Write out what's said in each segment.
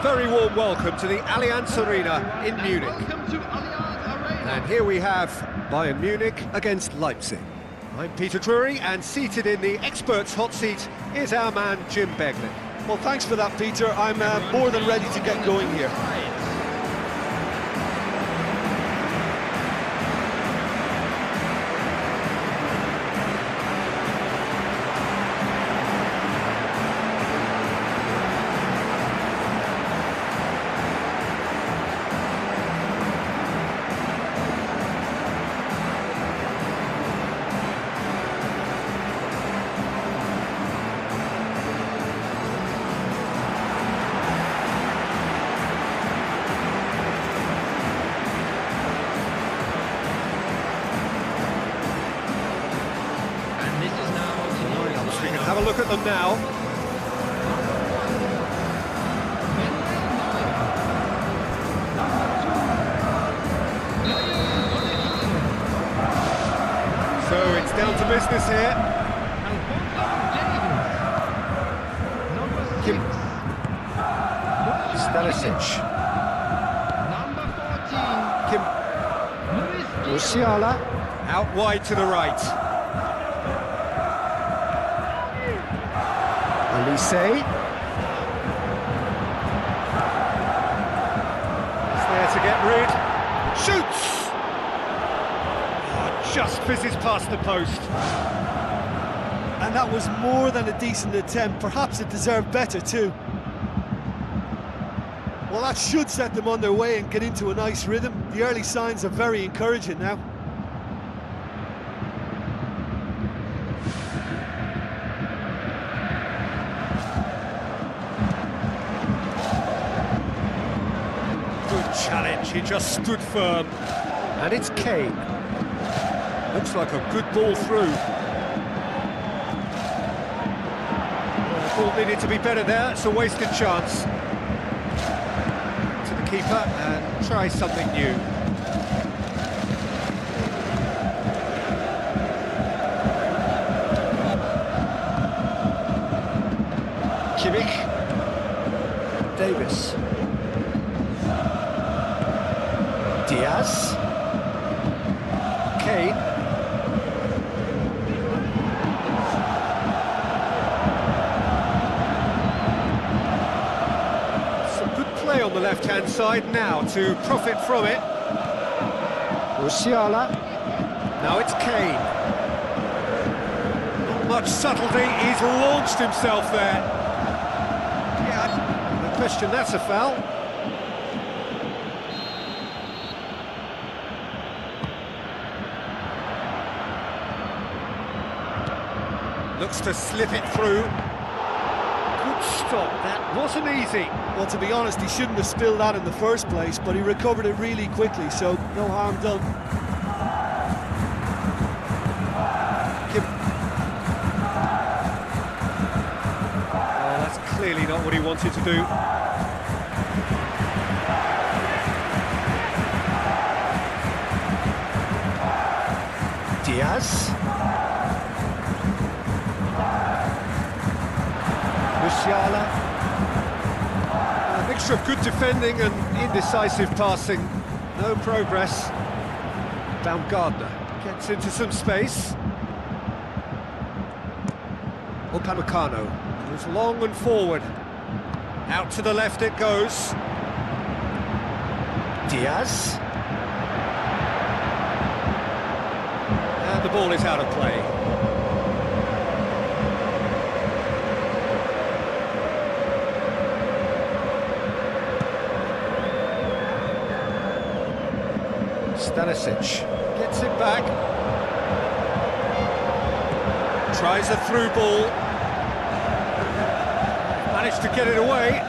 very warm welcome to the Allianz Arena in Munich. And here we have Bayern Munich against Leipzig. I'm Peter Drury, and seated in the experts' hot seat is our man Jim Beglin. Well, thanks for that, Peter. I'm more than ready to get going here. Have a look at them now. So it's down to business here. Kim Stanisic. Kim Musiala out wide to the right. Elise. He's there to get rid. Shoots! Oh, just fizzes past the post. And that was more than a decent attempt. Perhaps it deserved better too. Well, that should set them on their way and get into a nice rhythm. The early signs are very encouraging now. Challenge, he just stood firm. And it's Kane. Looks like a good ball through. The ball needed to be better there, it's a wasted chance. To the keeper and try something new. Kimmich. Davis. Diaz, Kane, some good play on the left-hand side now to profit from it. Musiala, now it's Kane. Not much subtlety, he's launched himself there. Yeah, no question that's a foul. Looks to slip it through. Good stop, that wasn't easy. Well, to be honest, he shouldn't have spilled that in the first place, but he recovered it really quickly, so no harm done. Oh, that's clearly not what he wanted to do. Diaz. Musiala. A mixture of good defending and indecisive passing. No progress. Baumgartner gets into some space. Upamecano goes long and forward. Out to the left it goes. Diaz. And the ball is out of play. Stanisic gets it back. Tries a through ball. Managed to get it away.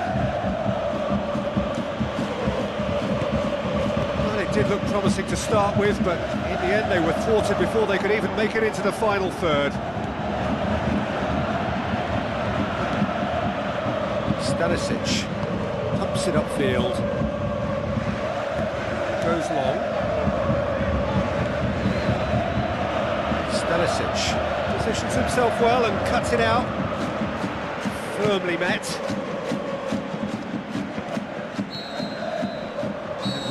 Well, it did look promising to start with, but in the end they were thwarted before they could even make it into the final third. Stanisic pumps it upfield. Goes long. Stanisic positions himself well and cuts it out. Firmly met.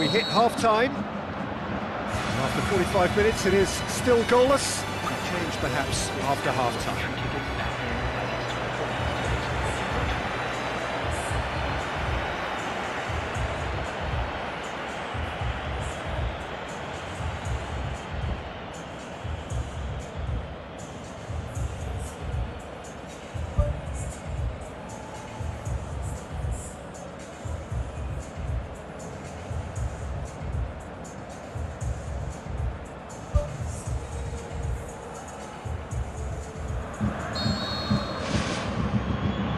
We hit half-time. After 45 minutes, it is still goalless. Change perhaps after half-time.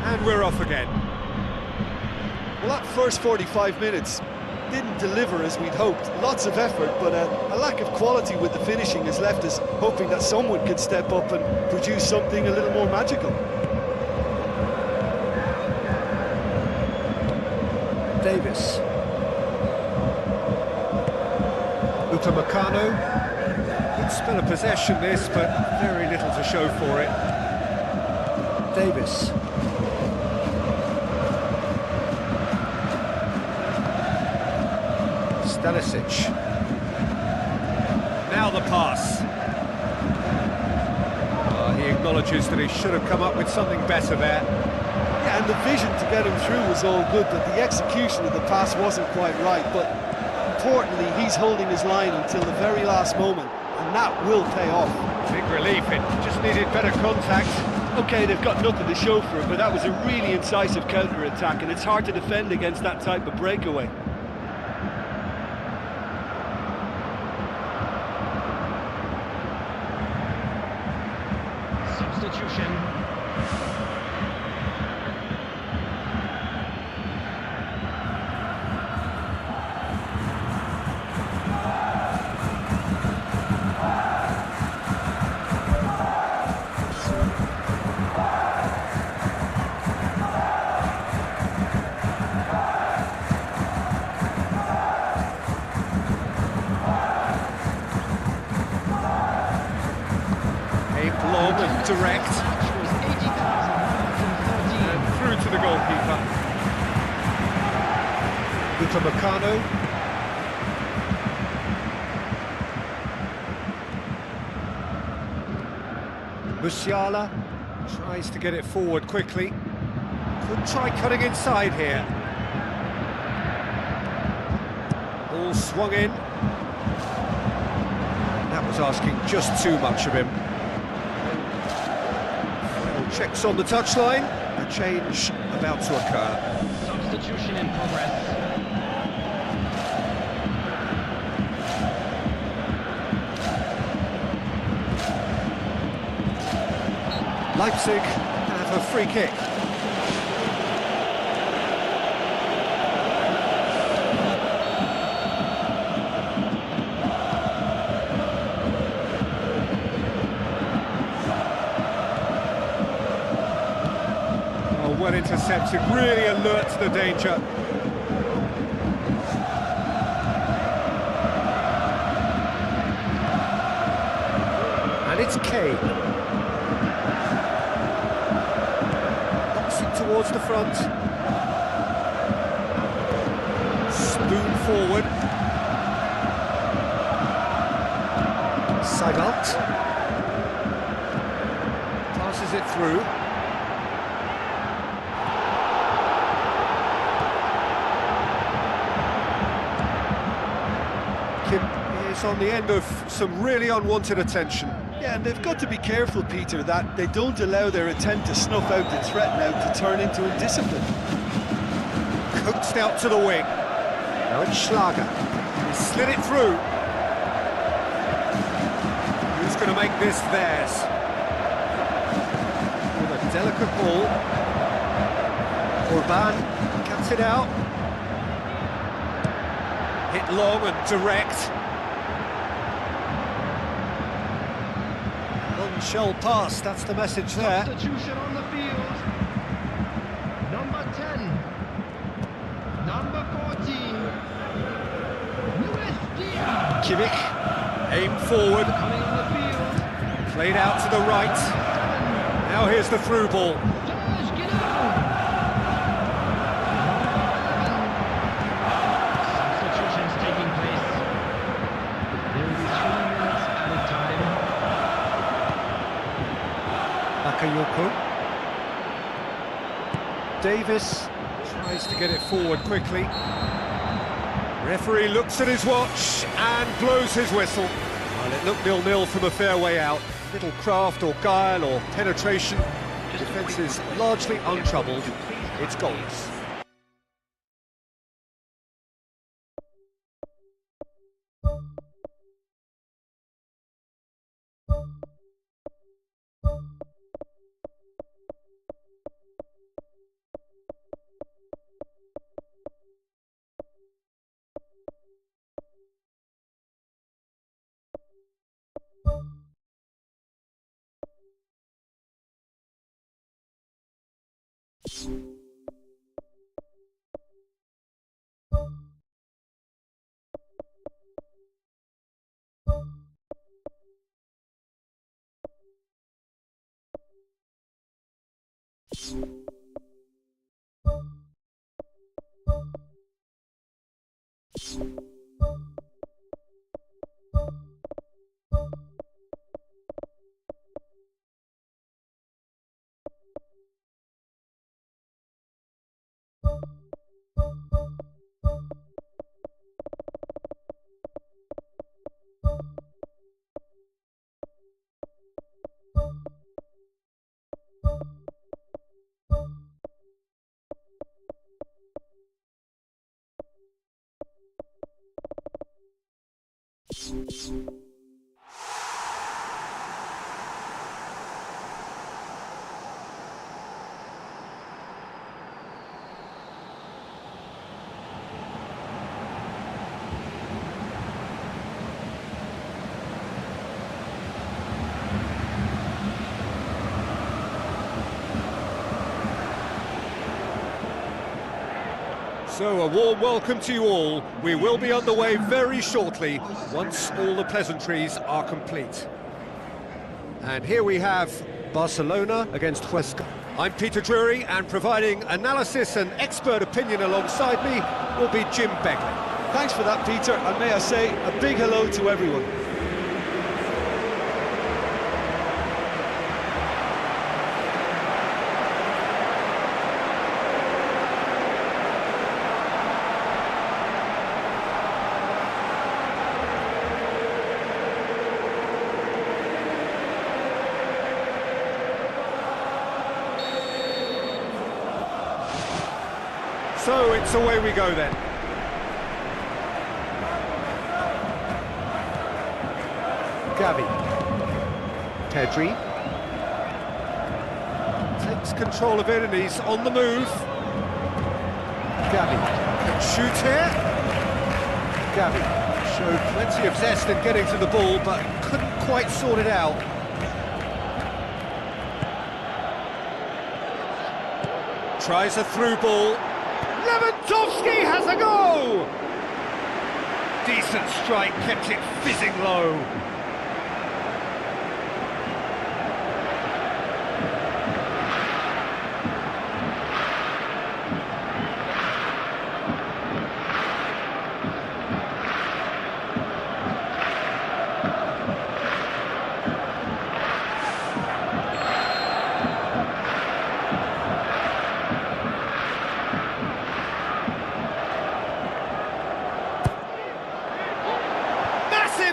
And we're off again. Well, that first 45 minutes didn't deliver as we'd hoped. Lots of effort, but a lack of quality with the finishing has left us hoping that someone could step up and produce something a little more magical. Davis. Upamecano. Good spell of possession this, but very little to show for it. Davis. Stanisic. Now the pass. He acknowledges that he should have come up with something better there. Yeah, and the vision to get him through was all good, but the execution of the pass wasn't quite right. But importantly, he's holding his line until the very last moment, and that will pay off. Big relief, it just needed better contact. Okay, they've got nothing to show for it, but that was a really incisive counter-attack, and it's hard to defend against that type of breakaway. Substitution. Long and direct. And through to the goalkeeper. Upamecano. Musiala tries to get it forward quickly. Could try cutting inside here. Ball swung in. That was asking just too much of him. Checks on the touchline, a change about to occur. Substitution in progress. Leipzig have a free kick. Well intercepted, really alert to the danger. And it's Kane. Boxing towards the front. Spoon forward. Saibalt. Passes it through. Is on the end of some really unwanted attention. Yeah, and they've got to be careful, Peter, that they don't allow their attempt to snuff out the threat now to turn into indiscipline. Coaxed out to the wing. Now it's Schlager. He slid it through. Who's going to make this theirs? With a delicate ball. Orban cuts it out. Hit long and direct. Shell pass, that's the message there. Substitution on the field. Number 10. Number 14. Luis Diaz. Kimmich, aimed forward. Coming on the field. Played out to the right. Now here's the through ball. George Guido. Substitutions taking Bakayoko. Davis tries to get it forward quickly. Referee looks at his watch and blows his whistle. Well, it looked 0-0 from a fair way out. Little craft or guile or penetration. Defence is largely untroubled. It's goals. So, a warm welcome to you all. We will be on the way very shortly, once all the pleasantries are complete. And here we have Barcelona against Huesca. I'm Peter Drury, and providing analysis and expert opinion alongside me will be Jim Begley. Thanks for that, Peter, and may I say a big hello to everyone. So it's away we go then. Gavi. Pedri. Takes control of it and he's on the move. Gavi. Can shoot here. Gavi showed plenty of zest in getting to the ball, but couldn't quite sort it out. Tries a through ball. Lewandowski has a go! Decent strike, kept it fizzing low.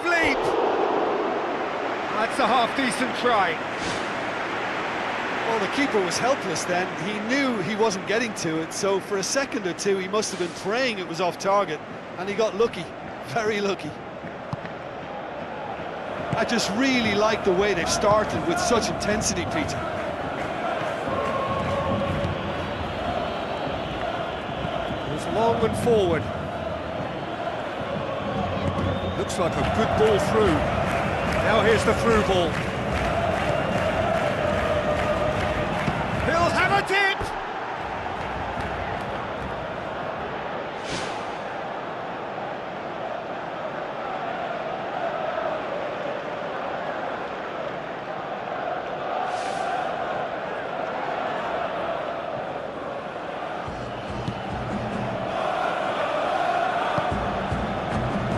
Leap! That's a half-decent try. Well, the keeper was helpless then. He knew he wasn't getting to it, so for a second or two he must have been praying it was off target, and he got lucky, very lucky. I just really like the way they've started with such intensity, Peter. It was long and forward. Looks like a good ball through. Now here's the through ball. He'll have a dip!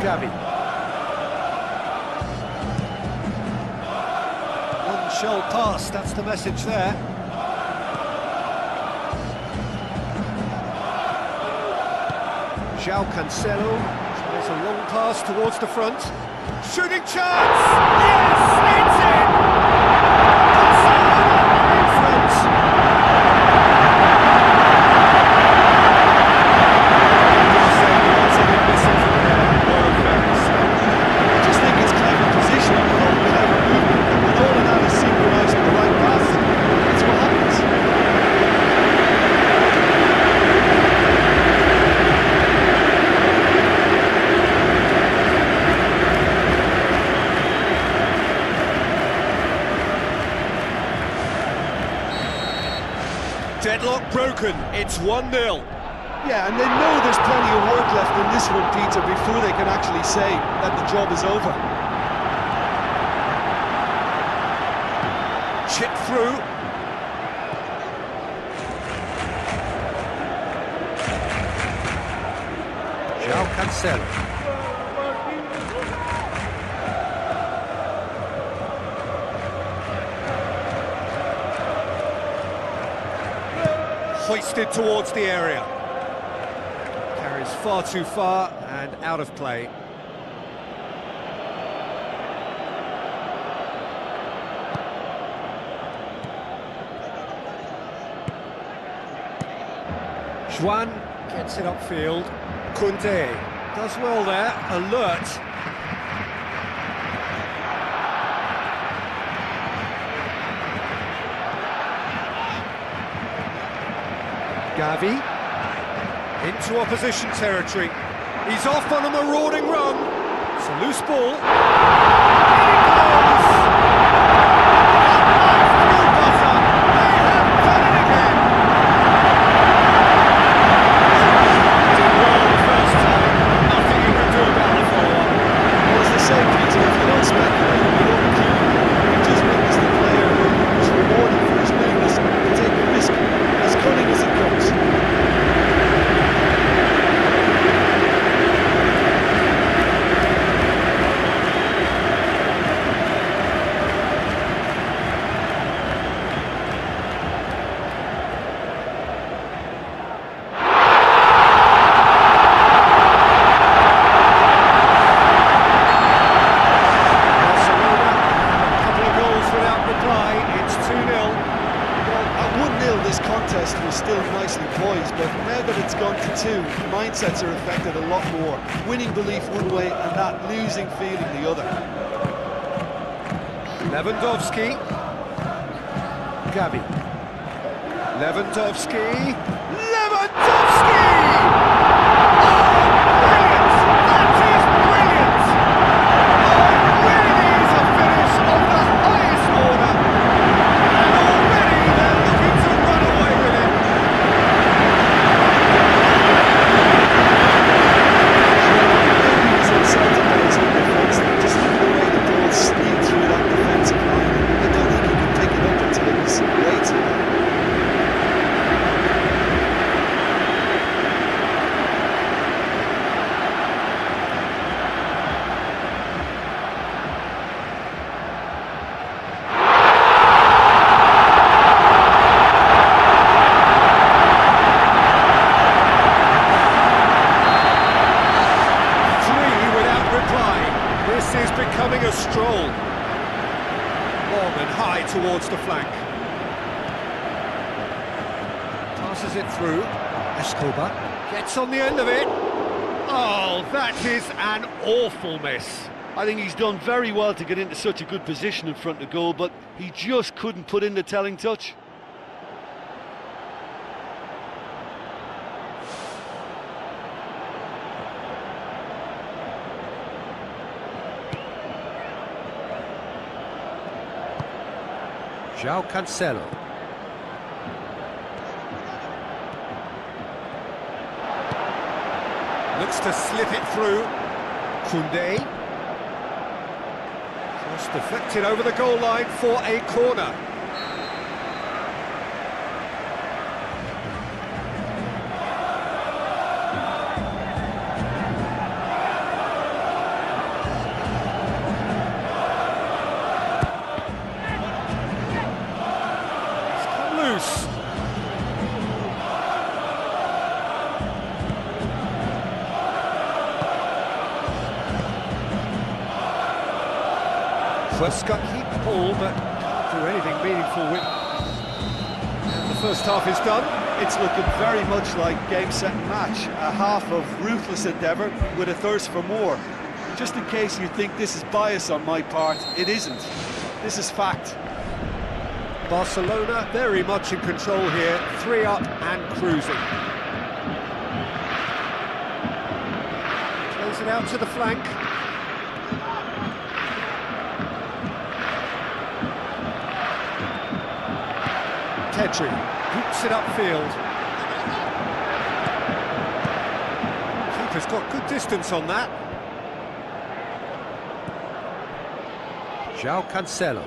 Gavi. shoal pass, that's the message there. João Cancelo tries a long pass towards the front. Shooting chance! Yes, it's in! Cancelo in front. I just think it's clever positioning, clever movement, and when all of that is synchronised in the right path, that's what happens. Deadlock broken, it's 1-0. Yeah, and they know there's plenty of work left in this one, Peter, before they can actually say that the job is over. Chip through. João Cancelo. Hoisted towards the area. Carries far too far and out of play. Juan gets it upfield. Koundé does well there, alert. Gavi into opposition territory. He's off on a marauding run. It's a loose ball. In it goes! Through buzzer. They have done it again. Did well the first time. Nothing you can do about the follow-up. Well, as they say, Peter, if you don't speculate, you don't keep. You just witness the player who's rewarded for his willingness to take a risk, as cunning as it goes. Mindsets are affected a lot more. Winning belief one way and that losing feeling the other. Lewandowski. Gavi. Lewandowski. Lewandowski! Oh, brilliant! That is brilliant! Oh, it really is a finish of the highest order. And already they're looking to run away with it. Just look at the way the ball sneaked through that defensive line. I don't think he could pick it up until it was way too late. This is becoming a stroll. Long and high towards the flank. Passes it through. Escobar gets on the end of it. Oh, that is an awful miss. I think he's done very well to get into such a good position in front of goal, but he just couldn't put in the telling touch. João Cancelo. Looks to slip it through. Koundé. Just deflected over the goal line for a corner. First got keep ball, but can't do anything meaningful with. And the first half is done. It's looking very much like game, set and match. A half of ruthless endeavour with a thirst for more. Just in case you think this is bias on my part, it isn't. This is fact. Barcelona very much in control here, 3 up and cruising. Plays it out to the flank. Pedri hoops it upfield. Keeper's got good distance on that. João Cancelo.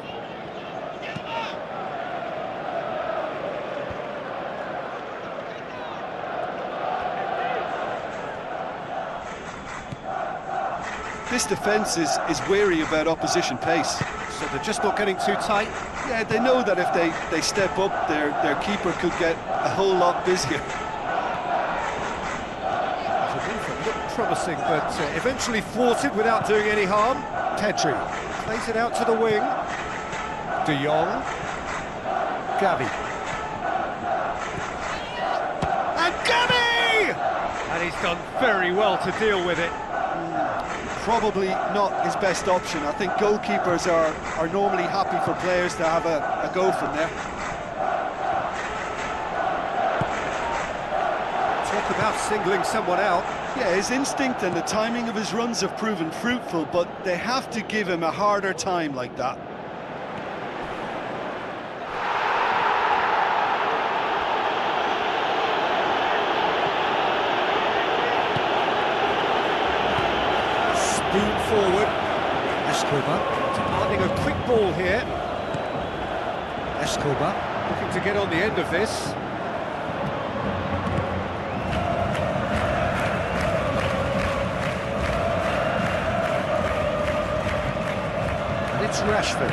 This defence is wary about opposition pace. So they're just not getting too tight. Yeah, they know that if they step up, their keeper could get a whole lot busier. It looked promising, but eventually thwarted without doing any harm. Pedri plays it out to the wing. De Jong. Gavi. And Gavi! And he's done very well to deal with it. Probably not his best option. I think goalkeepers are normally happy for players to have a go from there. Talk about singling someone out. Yeah, his instinct and the timing of his runs have proven fruitful, but they have to give him a harder time like that. Spoon forward. Escobar demanding a quick ball here. Escobar looking to get on the end of this. And it's Rashford.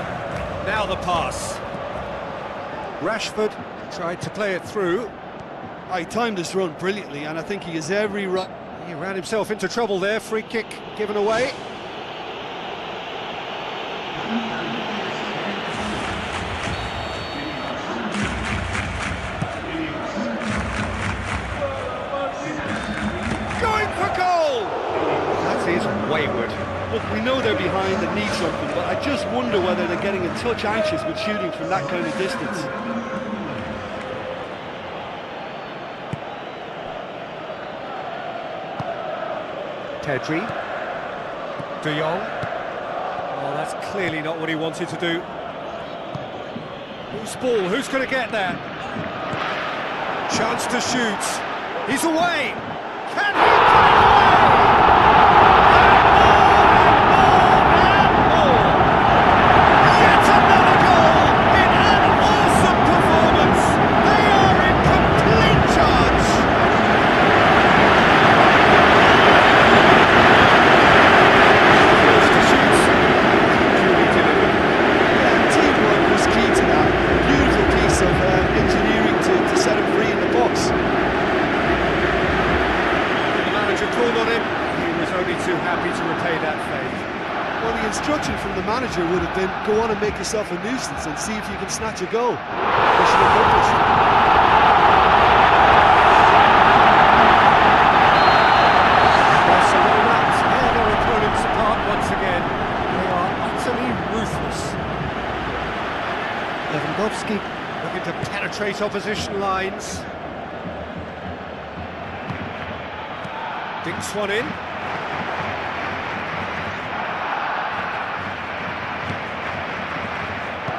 Now the pass. Rashford tried to play it through. He timed his run brilliantly, and I think he has every right. He ran himself into trouble there, free kick given away. Going for goal! That is wayward. Look, we know they're behind and need something, but I just wonder whether they're getting a touch anxious with shooting from that kind of distance. Pedri. De Jong. Oh, that's clearly not what he wanted to do. Who's ball? Who's going to get there? Chance to shoot. He's away. Can he put it away? And more. Yet another goal in an awesome performance. They are in complete charge. Teamwork was key to that. Beautiful piece of engineering to set him free in the box. The manager called on him. He was only too happy to repay that favour. Well, the instruction from the manager would have been, go on and make yourself a nuisance and see if you can snatch a goal. Mission accomplished. Barcelona tear their opponents apart once again. They are utterly ruthless. Lewandowski looking to penetrate opposition lines. Dinks one in.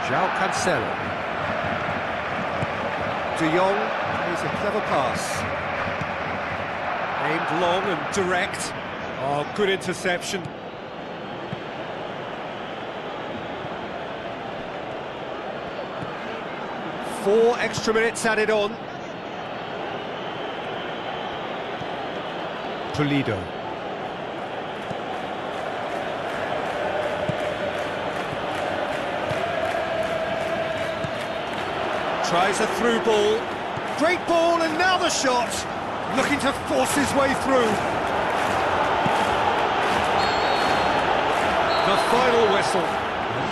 João Cancelo. De Jong plays a clever pass. Aimed long and direct. Oh, good interception. Four extra minutes added on. Toledo. Tries a through ball. Great ball, and now the shot. Looking to force his way through. The final whistle.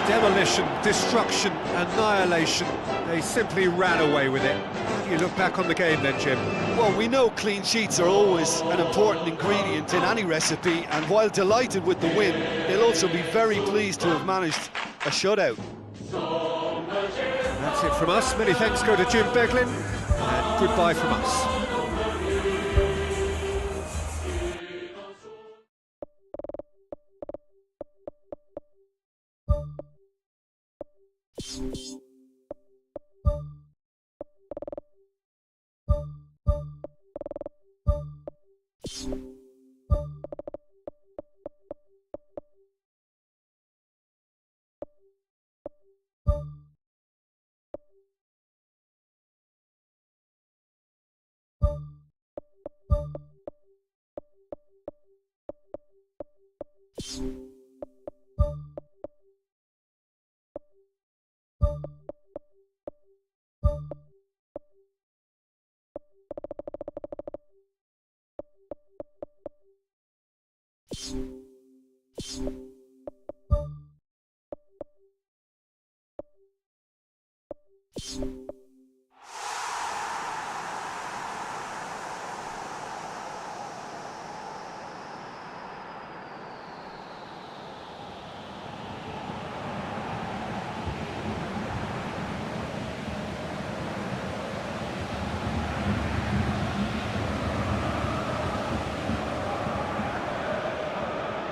Demolition, destruction, annihilation. They simply ran away with it. How do you look back on the game then, Jim? Well, we know clean sheets are always an important ingredient in any recipe, and while delighted with the win, they'll also be very pleased to have managed a shutout. And that's it from us. Many thanks go to Jim Beglin, and goodbye from us.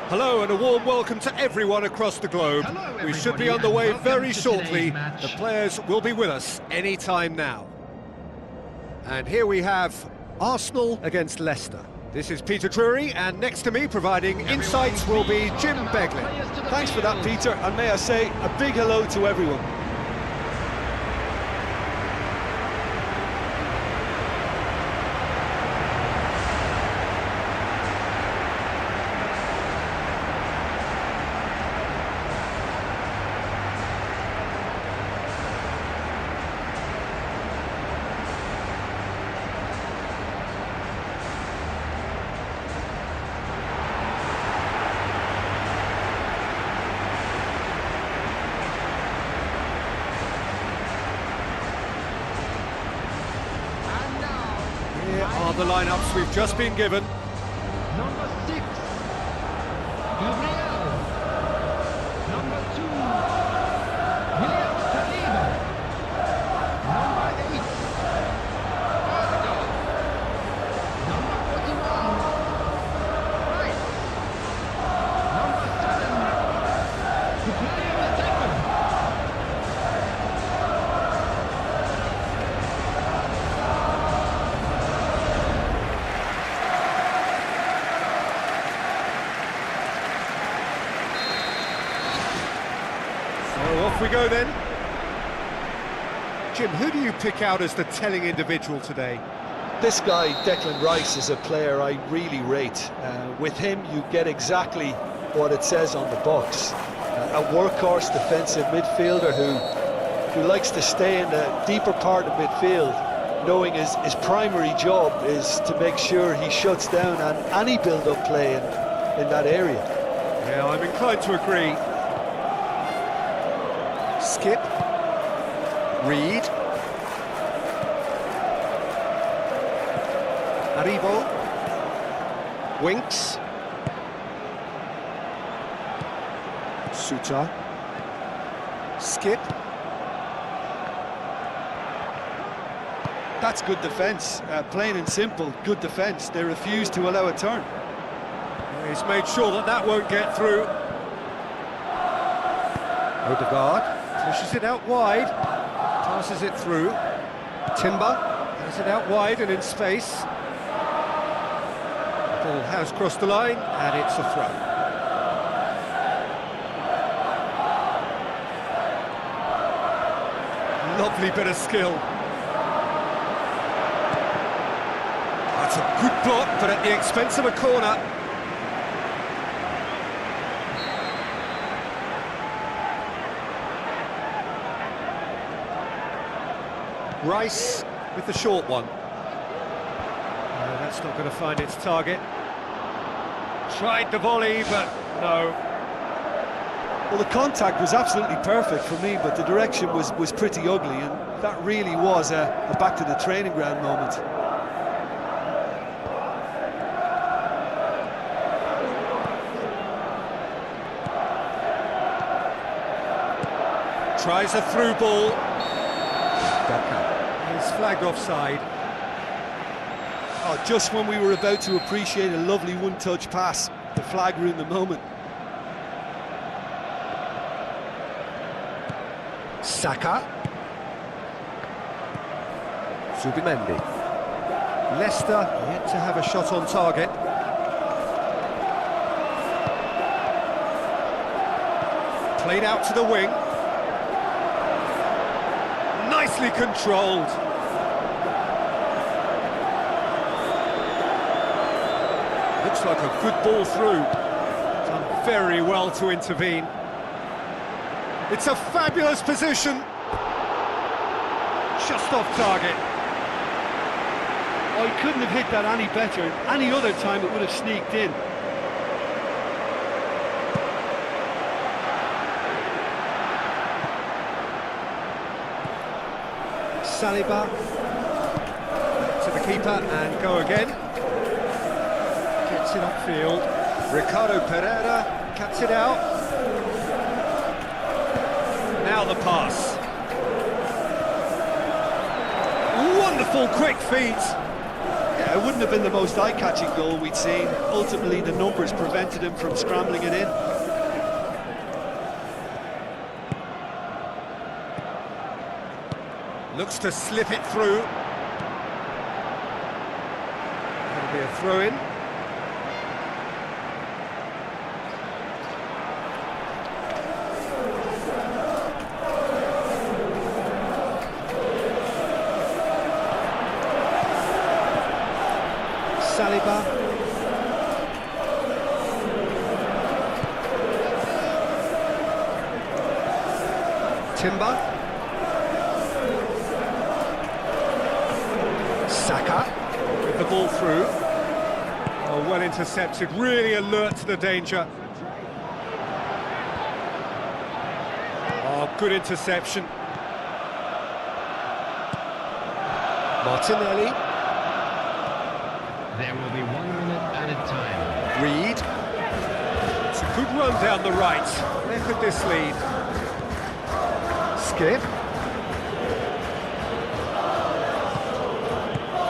Hello and a warm welcome to everyone across the globe. Hello, we should be everybody, on the and way welcome very to shortly. today's match. The players will be with us any time now. And here we have Arsenal against Leicester. This is Peter Drury, and next to me providing insights will be Jim Beglin. Thanks for that, Peter, and may I say a big hello to everyone. Here are the lineups we've just been given. Number 6, Gabriel. Number 2, William Saliba. Number 8, Odegaard. Number 41, Rice. Number 7, Bukayo Saka. So off we go then. Jim, who do you pick out as the telling individual today? This guy, Declan Rice, is a player I really rate. With him, you get exactly what it says on the box. A workhorse defensive midfielder who likes to stay in the deeper part of midfield, knowing his primary job is to make sure he shuts down any build-up play in that area. Yeah, I'm inclined to agree. Skip. Reed. Aribo. Winks. Suter. Skip. That's good defence, plain and simple, good defence. They refuse to allow a turn. He's made sure that won't get through. Odegaard pushes it out wide, passes it through. Timber has it out wide and in space. Ball has crossed the line and it's a throw. Lovely bit of skill. That's a good block, but at the expense of a corner. Rice with the short one. No, that's not going to find its target. Tried the volley, but no. Well, the contact was absolutely perfect for me, but the direction was pretty ugly, and that really was a back to the training ground moment. Tries a through ball. Daka is flagged offside. Oh, just when we were about to appreciate a lovely one-touch pass, the flag ruined the moment. Saka. Zubimendi. Leicester yet to have a shot on target. Played out to the wing. Nicely controlled. Looks like a good ball through. Done very well to intervene. It's a fabulous position. Just off target. Oh, he couldn't have hit that any better. Any other time it would have sneaked in. Saliba to the keeper and go again. Gets it upfield. Ricardo Pereira cuts it out. Now the pass. Wonderful quick feet. Yeah, it wouldn't have been the most eye-catching goal we'd seen. Ultimately, the numbers prevented him from scrambling it in. Looks to slip it through. That'll be a throw-in. Saliba. Timber. Saka with the ball through. Oh, well intercepted, really alert to the danger. Oh, good interception. Martinelli. There will be 1 minute added time. Reed. It's a good run down the right. Where could this lead? Skip.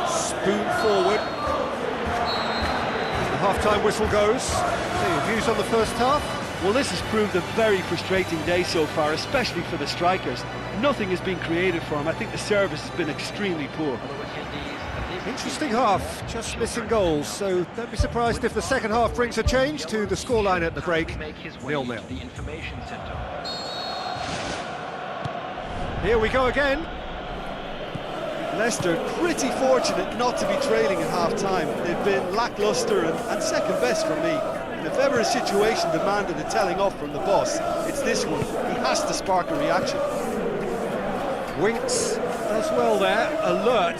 Spoon forward. The half-time whistle goes. So your views on the first half? Well, this has proved a very frustrating day so far, especially for the strikers. Nothing has been created for them. I think the service has been extremely poor. Interesting half, just missing goals, so don't be surprised if the second half brings a change to the scoreline at the break, 0-0. Here we go again. Leicester pretty fortunate not to be trailing at half-time. They've been lacklustre and second best for me. And if ever a situation demanded a telling off from the boss, it's this one. He has to spark a reaction. Winks does well there, alert.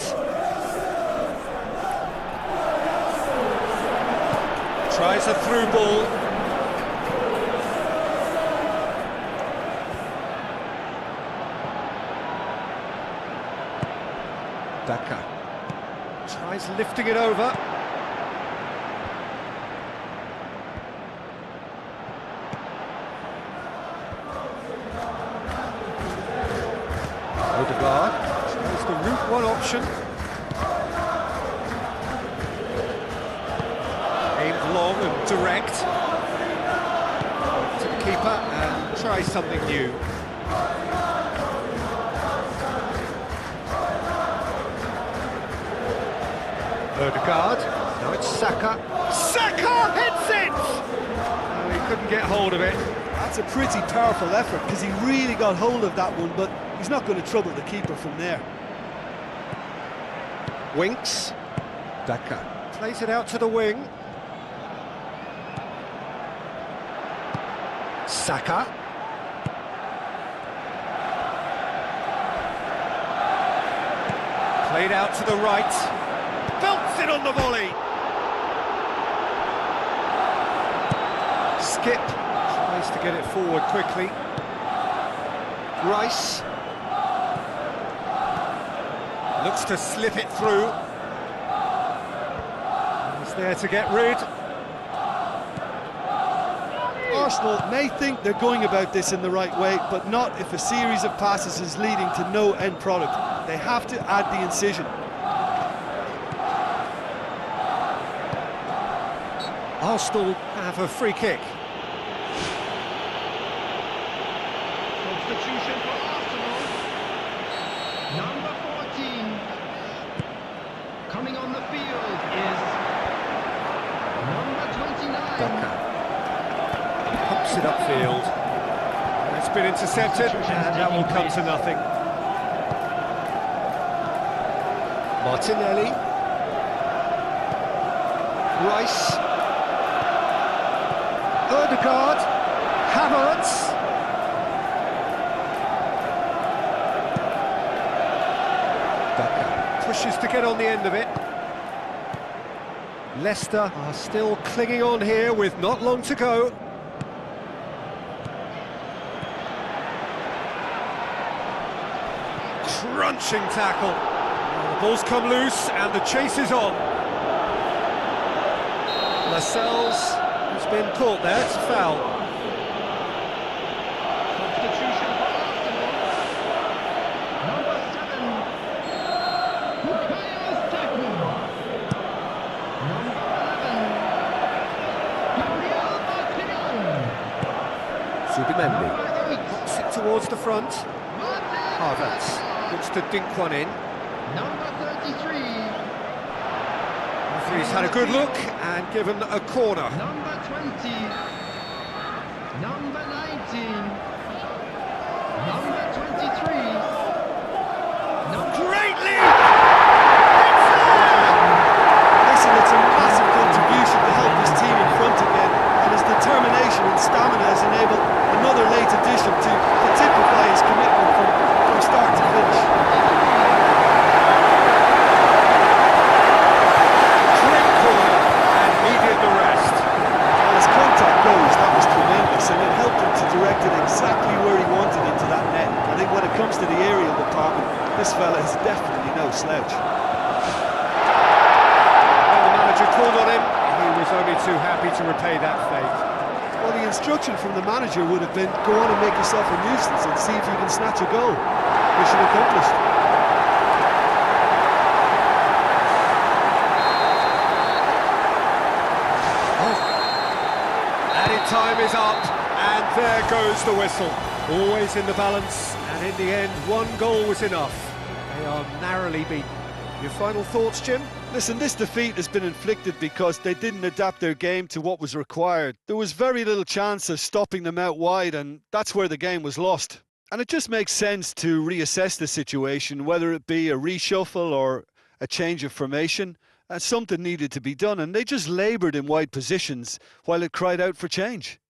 Tries a through ball. Daka tries lifting it over. Odegaard tries the route one option. Aimed long and direct. To the keeper and tries something new. Odegaard, now it's Saka. Saka hits it! Oh, he couldn't get hold of it. That's a pretty powerful effort because he really got hold of that one, but he's not going to trouble the keeper from there. Winks. Daka plays it out to the wing. Saka. Played out to the right. Belts it on the volley. Skip tries Tries to get it forward quickly. Rice. Looks to slip it through. He's there to get rid. Arsenal may think they're going about this in the right way, but not if a series of passes is leading to no end product. They have to add the incision. Arsenal have a free kick. Substitution for Arsenal. Number 14. Coming on the field is number 29. Duncan pumps it upfield. It's been intercepted, and that will come to nothing. Martinelli. Rice. Odegaard. Havertz. Duncan pushes to get on the end of it. Leicester are still clinging on here with not long to go. Crunching tackle. The ball's come loose and the chase is on. Lascelles has been caught there, it's a foul. Substitution for Arsenal. Number 7. Bukayo Saka. Number 11. Gabriel Martinelli. Zubimendi Number 8. pops it towards the front. Havertz looks to dink one in. Number 33. Referee's had a good look and given a corner. Number 20. Number 19. Number 23. Great lead! Listen, it's a massive contribution to help this team in front again, and his determination and stamina has enabled another late addition to typify his commitment from start to finish. Great corner and needed the rest. As contact goes, that was tremendous, and it helped him to direct it exactly where he wanted into that net. I think when it comes to the aerial department, this fella is definitely no slouch. When the manager called on him, he was only too happy to repay that favour. Well, the instruction from the manager would have been, go on and make yourself a nuisance and see if you can snatch a goal. Mission accomplished. Added time is up, and there goes the whistle. Always in the balance, and in the end, one goal was enough. They are narrowly beaten. Your final thoughts, Jim? Listen, this defeat has been inflicted because they didn't adapt their game to what was required. There was very little chance of stopping them out wide, and that's where the game was lost. And it just makes sense to reassess the situation, whether it be a reshuffle or a change of formation. Something needed to be done, and they just laboured in wide positions while it cried out for change.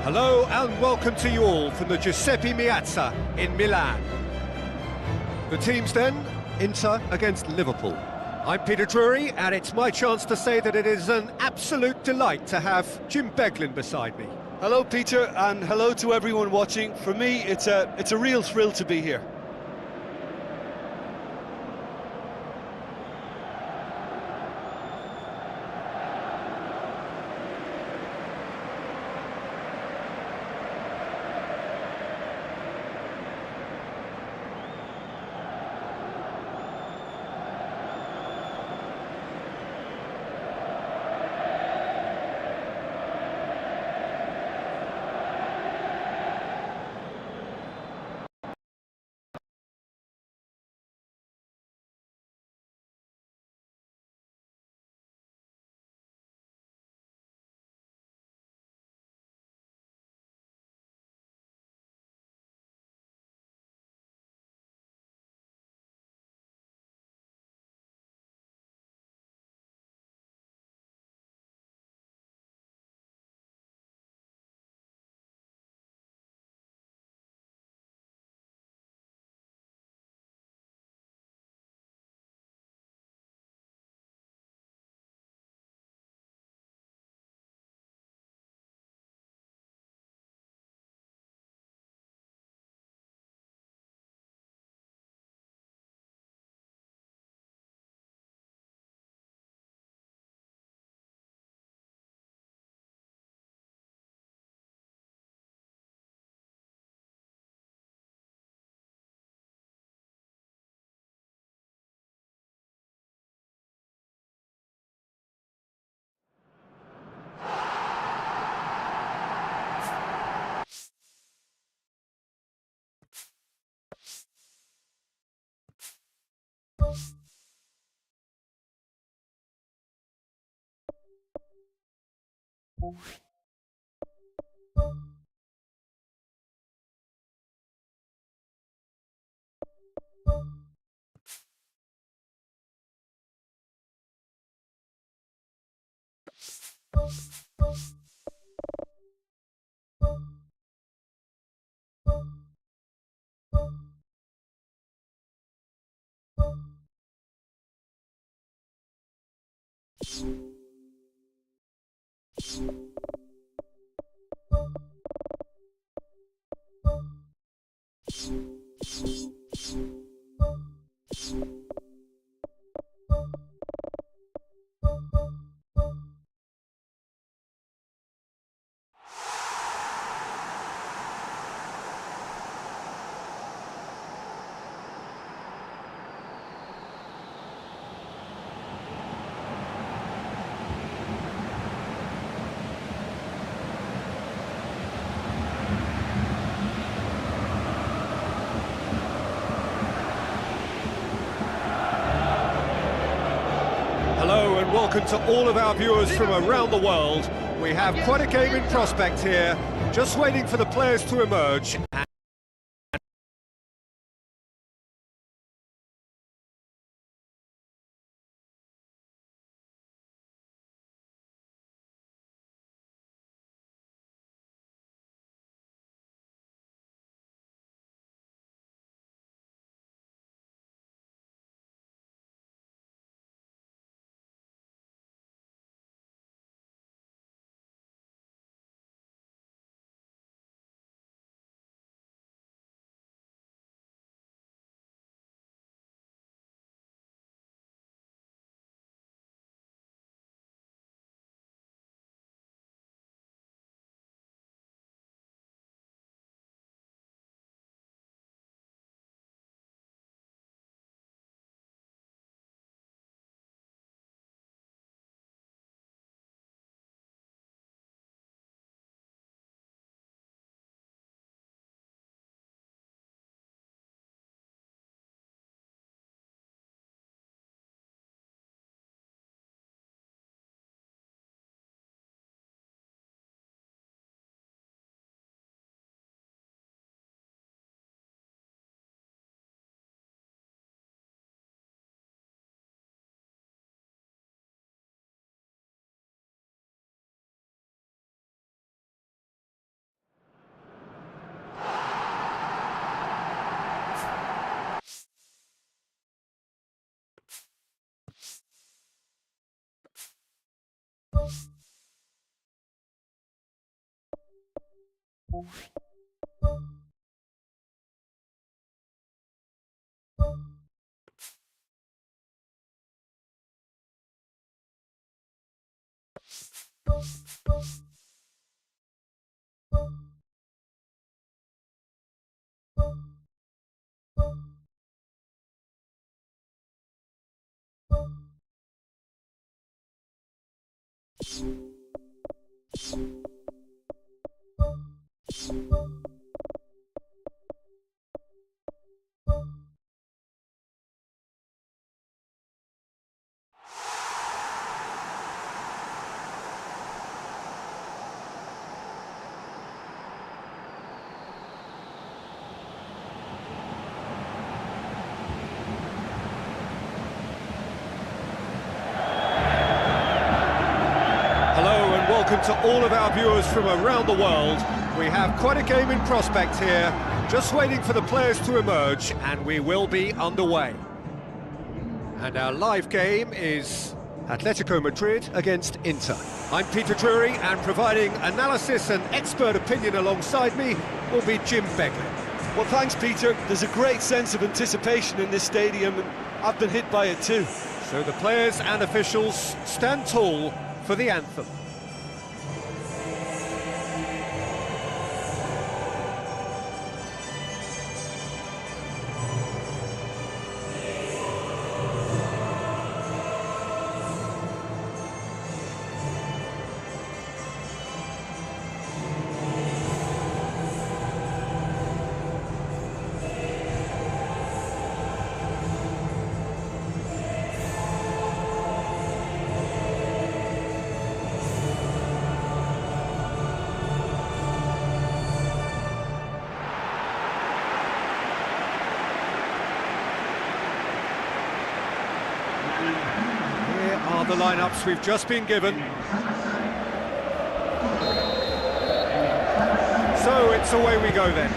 Hello and welcome to you all from the Giuseppe Meazza in Milan. The teams then, Inter against Liverpool. I'm Peter Drury, and it's my chance to say that it is an absolute delight to have Jim Beglin beside me. Hello, Peter, and hello to everyone watching. For me, it's a real thrill to be here. welcome to all of our viewers from around the world. We have quite a game in prospect here, just waiting for the players to emerge. Welcome to all of our viewers from around the world. We have quite a game in prospect here, just waiting for the players to emerge, and we will be underway. And our live game is Atletico Madrid against Inter. I'm Peter Drury, and providing analysis and expert opinion alongside me will be Jim Beglin. Well, thanks, Peter. There's a great sense of anticipation in this stadium, and I've been hit by it too. So the players and officials stand tall for the anthem. The lineups we've just been given. So it's away we go then.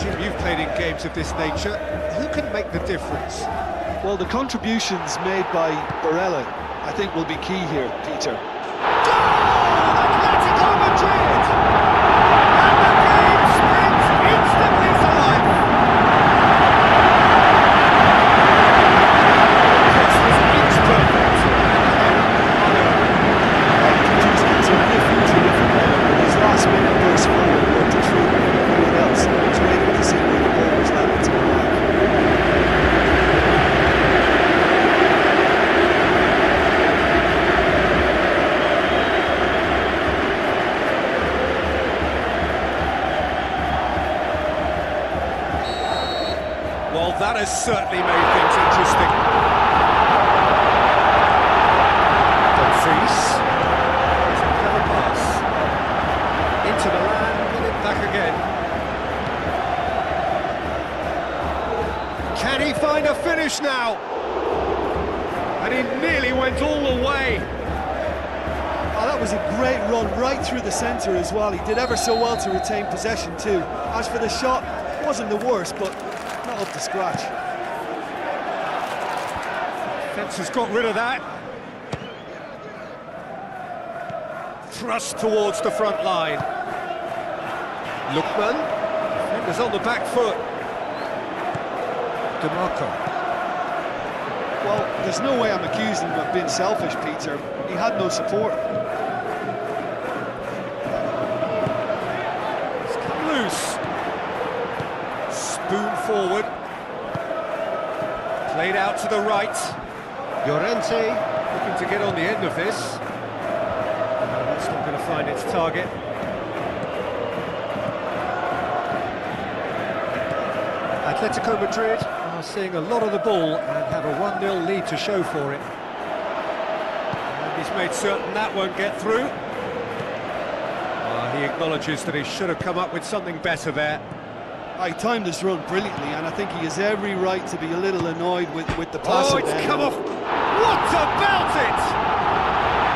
Jim, you've played in games of this nature. Who can make the difference? Well, the contributions made by Barella, I think, will be key here, Peter. Goal! Atletico Madrid! And the game springs instantly to life. Well, that has certainly made things interesting. nearly went all the way. Oh, that was a great run right through the centre as well. He did ever so well to retain possession too. As for the shot, it wasn't the worst, but not up to scratch. Defence has got rid of that. Thrust towards the front line. Lookman, defenders on the back foot. DeMarco. Well, there's no way I'm accusing him of being selfish, Peter. He had no support. It's come loose. Spoon forward. Played out to the right. Llorente looking to get on the end of this. That's not going to find its target. Atletico Madrid are seeing a lot of the ball and have a 1-0 lead to show for it. And he's made certain that won't get through. He acknowledges that he should have come up with something better there. He timed his run brilliantly, and I think he has every right to be a little annoyed with the pass. Oh, it's come off. What about it?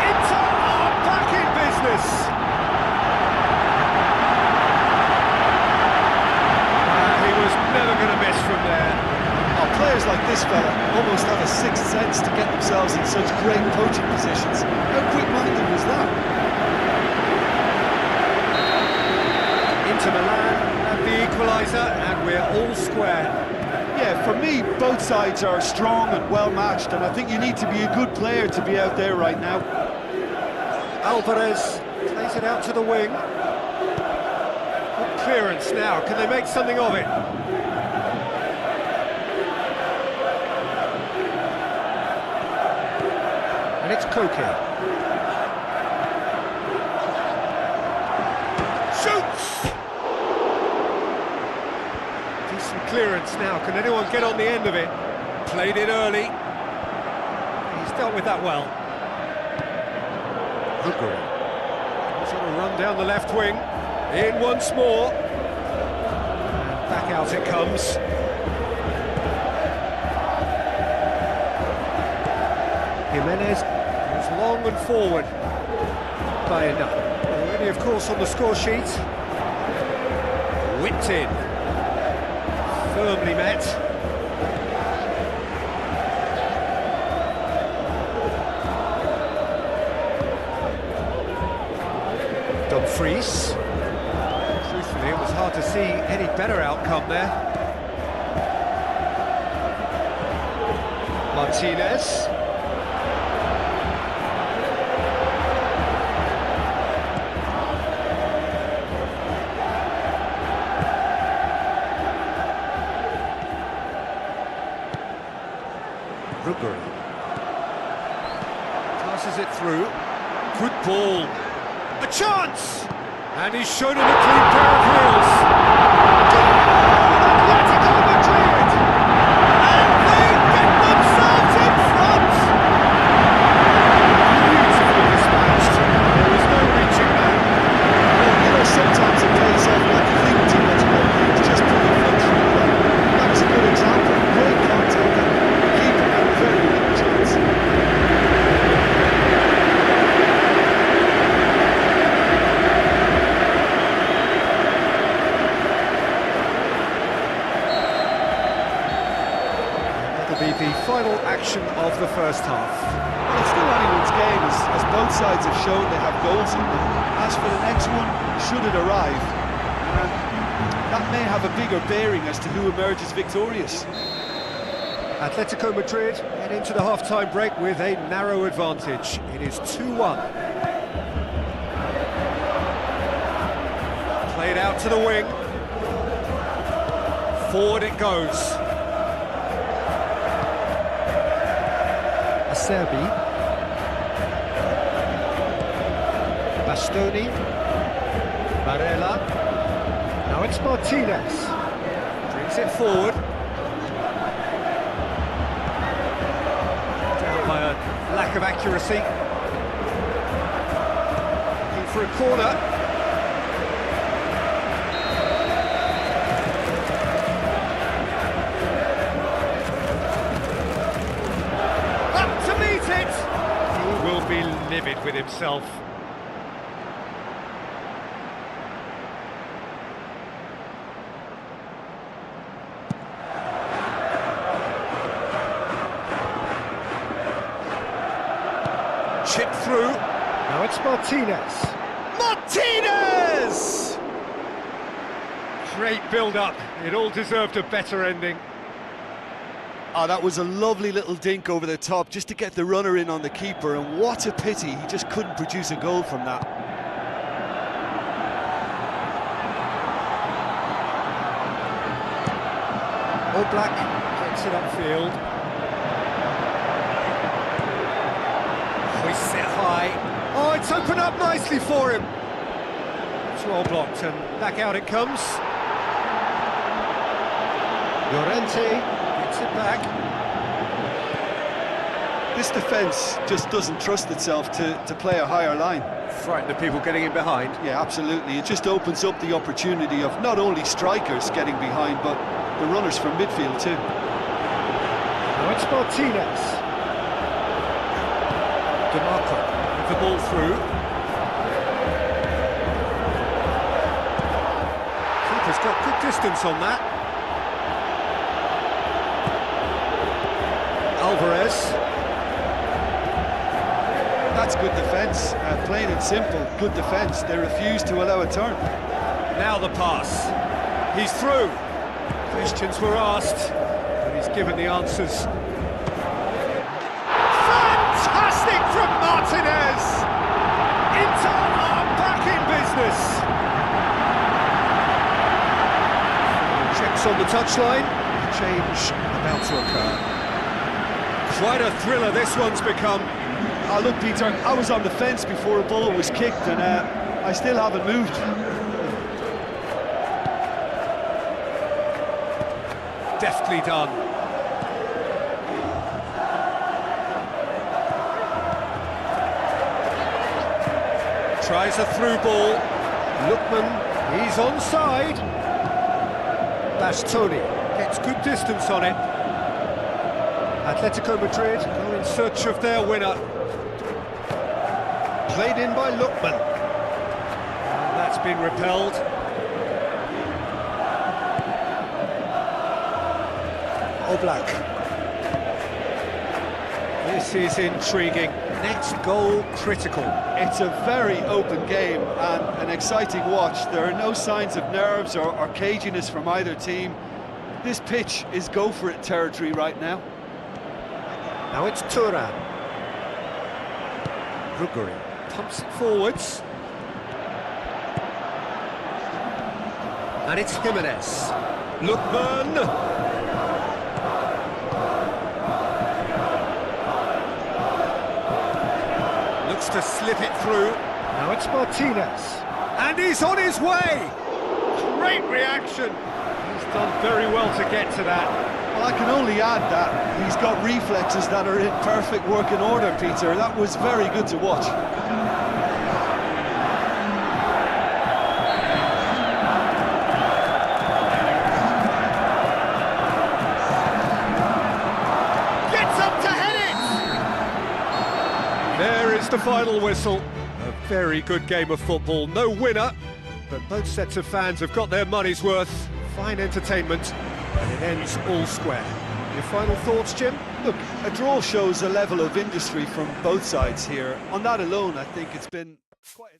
Inter are back in business. He was never going to miss from there. Oh, players like this fella almost have a sixth sense to get themselves in such great coaching positions. How quick-minded was that? Inter Milan have the equaliser, and we're all square. Yeah, for me, both sides are strong and well-matched, and I think you need to be a good player to be out there right now. Alvarez plays it out to the wing. Good clearance now. Can they make something of it? And it's Koke. Shoots! Decent clearance now. Can anyone get on the end of it? Played it early. He's dealt with that well. Hungary. He's on a run down the left wing. In once more. And back out it comes. Jimenez goes long and forward. Baena. Already, of course, on the score sheet. Whipped in. Firmly met. Dumfries. Truthfully, it was hard to see any better outcome there. Martinez. Ruguri. Passes it through. Good ball. A chance! And he's shown him a clean pair of heels. Atletico Madrid! And they get themselves in front! Beautifully dispatched. There was no reaching that. Well, you know, sometimes it pays off not to think too much about things, just put your foot through the line. That was a good example. Great contact and keeper had a very little chance. That'll be the final action of the first half. Well, it's still anyone's game, as both sides have shown they have goals in them. As for the next one, should it arrive, that may have a bigger bearing as to who emerges victorious. Atletico Madrid head into the half-time break with a narrow advantage. It is 2-1. Played out to the wing. Forward it goes. Acerbi. Bastoni. Barella. Now it's Martinez. Brings it forward. Down by a lack of accuracy. Looking for a corner. Up to meet it! livid with himself. Chip through. Now it's Martinez. Martinez! Great build-up. It all deserved a better ending. Oh, that was a lovely little dink over the top just to get the runner in on the keeper, and what a pity he just couldn't produce a goal from that. Oblak gets it upfield. Hoists it high. Oh, it's opened up nicely for him. It's well blocked, and back out it comes. Llorente gets it back. This defence just doesn't trust itself to play a higher line. Frighten the people getting in behind. Yeah, absolutely. It just opens up the opportunity of not only strikers getting behind, but the runners from midfield too. Now it's Martinez. DeMarco with the ball through. Keeper's got good distance on that. Alvarez. That's good defence, plain and simple, good defence. They refuse to allow a turn. Now the pass. He's through. Questions were asked, and he's given the answers. Fantastic from Martinez! Inter are back in business. Checks on the touchline. Change about to occur. Quite a thriller this one's become. Oh, look, Peter, I was on the fence before a ball was kicked, and I still haven't moved. Deftly done. Tries a through ball. Lookman, he's onside. Bastoni gets good distance on it. Atletico Madrid go in search of their winner. Played in by Lookman. That's been repelled. Oblak. This is intriguing. Next goal critical. It's a very open game and an exciting watch. There are no signs of nerves or caginess from either team. This pitch is go-for-it territory right now. Now it's Thuram. Ruggeri pumps it forwards. And it's Jimenez. Lookman. Looks to slip it through. Now it's Martinez. And he's on his way! Great reaction. He's done very well to get to that. Well, I can only add that he's got reflexes that are in perfect working order, Peter. That was very good to watch. Gets up to head it! There is the final whistle. A very good game of football. No winner, but both sets of fans have got their money's worth. Fine entertainment. And it ends all square. Your final thoughts, Jim? Look, a draw shows a level of industry from both sides here. On that alone, I think it's been quite...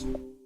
you